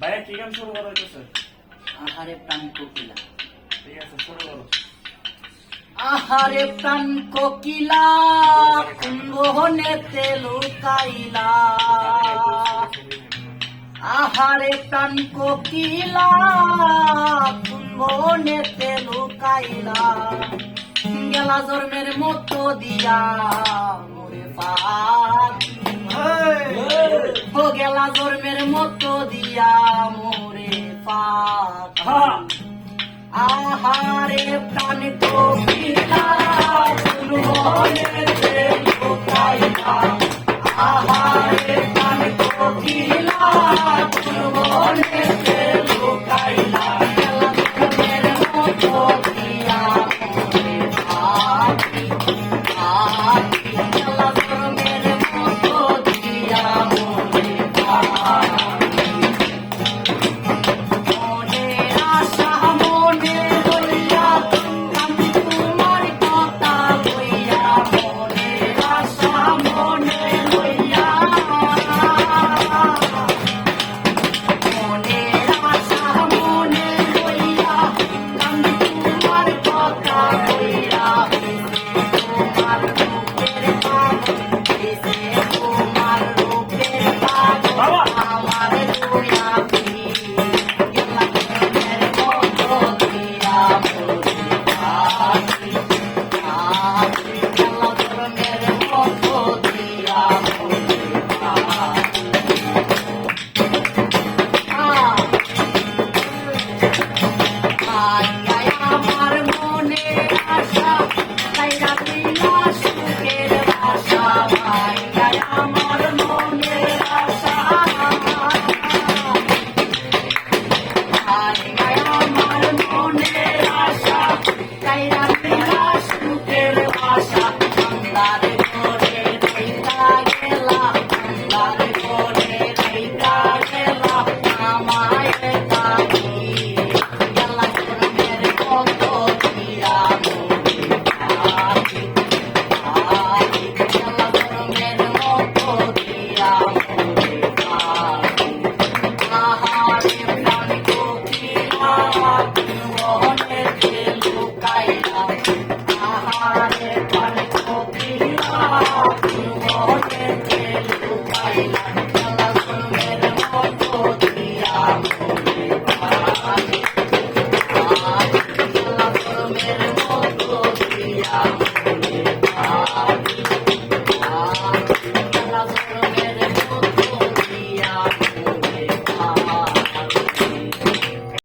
ভাইয়া কি গান শুরু করা হইতেছে? আহারে প্রাণ কোকিলা। ঠিক আছে, শুরু করো। আহারে প্রাণ কোকিলা কুম্ভনেতে লুকাইলা। আহারে প্রাণ কোকিলা কুম্ভনেতে লুকাইলা। গেলা জন্মের মতো দিয়া মোরে পাখি, ও গেলা জন্মের মতো দিয়া মোরে পাখি। আহারে প্রাণ কোকিলা কুম্ভনেতে লুকাইলা। আহারে প্রাণ কোকিলা কুম্ভনেতে লুকাইলা। গেলা জন্মের মতো দিয়া মোরে পাখি, পাখি। গেলা জন্মের মতো দিয়া মোরে পাখি। মনের আশা মনে লইয়া আমি তোমার কথা লইয়া। মনের আশা মনে লইয়া, মনের আশা মনে লইয়া আমি তোমার কথা লইয়া। তোমার রূপের পাগল, তোমার রূপের পাগল আমার দুয়া গেলা জন্মের মতো দিয়া মোরে পাখি, পাখি। গেলা জন্মের মতো দিয়া মোরে পাখি। আয় আমার মনের আশা কাইরা দিলা সুখের ভাষা। আয় আমার মনের আশা, আয় আমার মনের আশা কাইরা দিলা সুখের ভাষা। আন্দার করে রইতা গেলা, আন্দার করে রইতা গেলা আমায় পাখি। গেলা জন্মের মতো দিয়া মোরে পাখি, পাখি। গেলা জন্মের মতো দিয়া মোরে পাখি। আহারে প্রাণ কোকিলা কুম্ভনেতে লুকাইলা। আহারে প্রাণ কোকিলা কুম্ভনেতে লুকাইলা।